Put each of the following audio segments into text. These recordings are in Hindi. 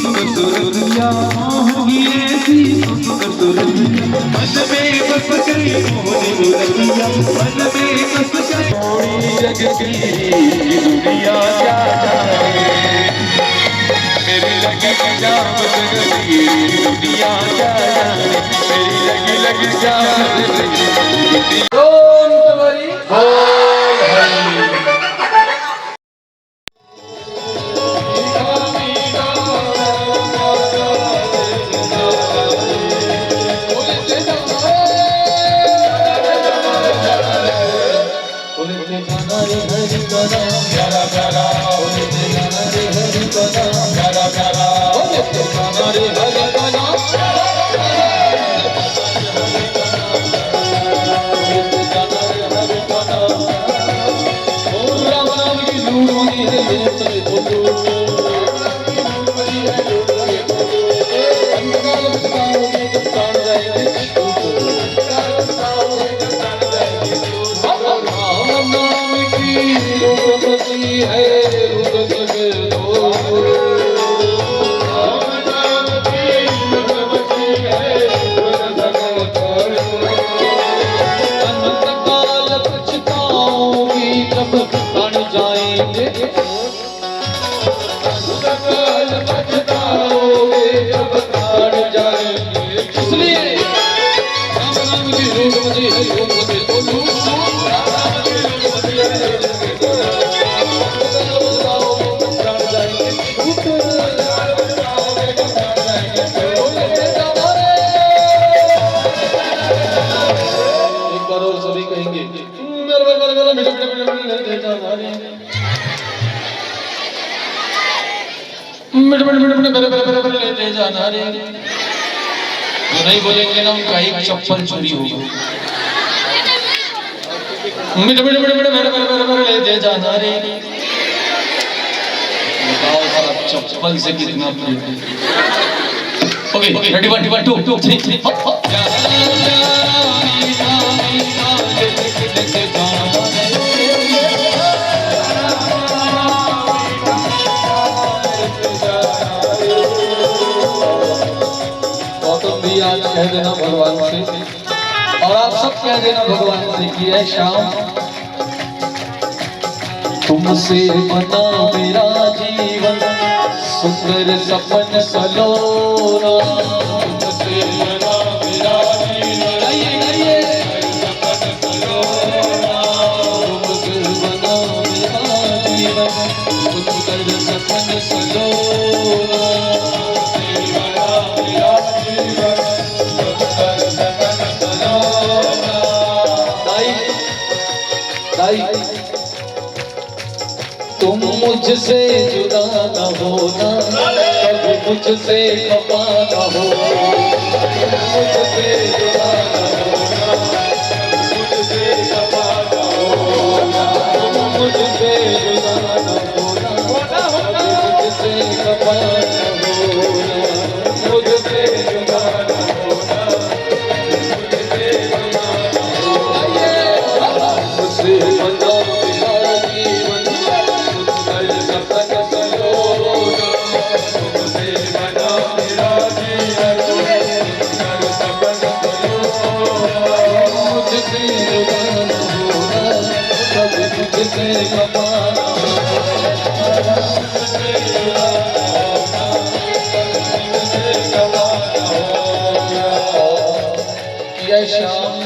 सुरतिया होगी ऐसी सुरतिया मन में बस गई मोरी सुरतिया मन में बस गई थोड़ी जग की दुनिया क्या जाने मेरी लगी जा बस गई दुनिया क्या जाने मेरी लगी जा नहीं बोलेंगे ना उनका एक चप्पल चोरी होगी लेते जाना रे बताओ साहब चप्पल से कितना प्रेम ओके रेडी 1 2 3 आज कह देना भगवान से और आप सब कह देना भगवान से कि है शाम तुमसे बना मेरा जीवन सुंदर सपन सलोना तुमसे बना मेरा जीवन सपन सलोना तुमसे बना मेरा जीवन सुंदर सपन सलोना तुम मुझसे जुदा न होना कभी मुझसे खफा न हो मुझसे जुदा न होना मुझसे खफा न होना मुझसे जुदा न होना मुझसे खफा न होना मुझसे जुदा न होना मुझसे जुदा न होना मुझसे बना मेरा जीवन सपन सलोना तुमसे बना मेरा जीवन सपन सलोना मुझसे जुदा न होना कभी मुझसे खफा न होना मुझसे जुदा न होना कभी मुझसे खफा न होना ये शाम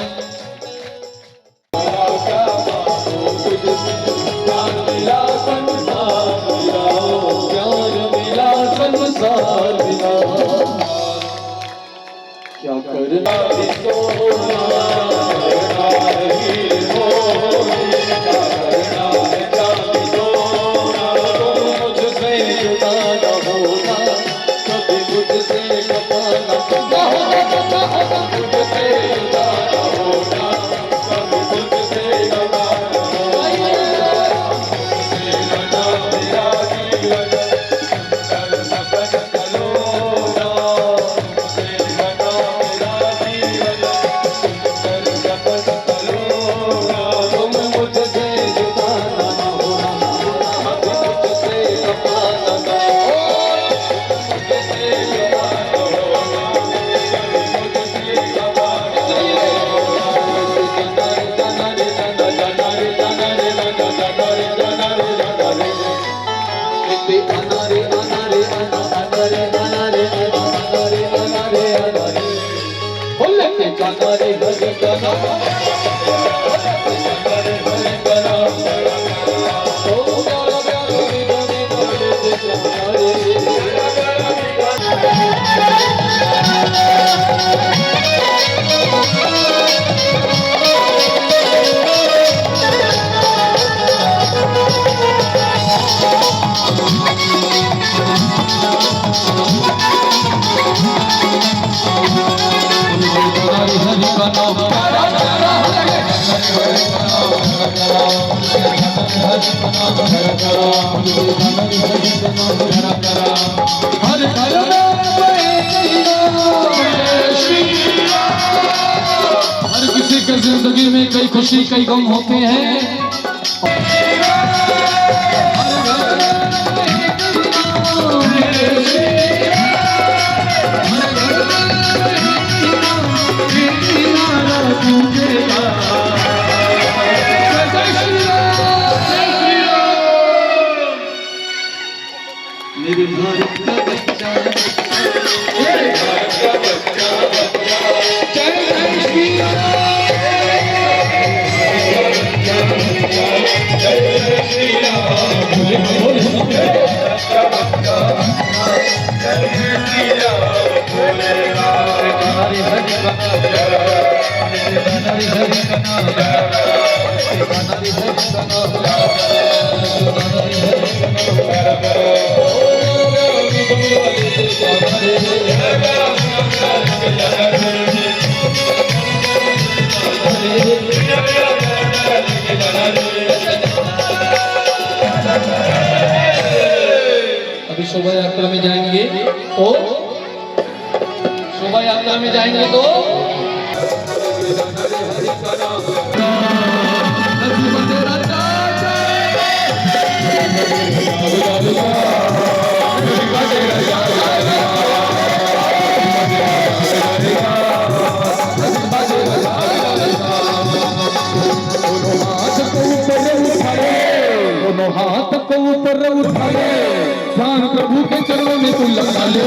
क्या करना भी तो करना ही हो, क्या करना है हर किसी के जिंदगी में कई खुशी कई गम होते हैं। मेरे भारत का बच्चा, मेरे भारत का बच्चा, जय जय श्री राम, जय जय श्री राम, बोले बोले भारत का बच्चा, जय जय श्री राम, बोले हरि हरि अभी शोभा यात्रा में जाएंगे तो शोभा यात्रा में जाएंगे तो हाथ को ऊपर उठा ले, ध्यान प्रभु के चरणों में तू लगा ले।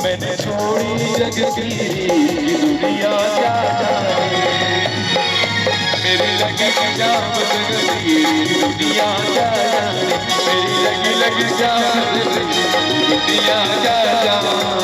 मैंने छोड़ी जग की दुनिया क्या जाने। मेरी लगी जाम दुनिया क्या जाने, मेरी लगी जाम दुनिया क्या जाने।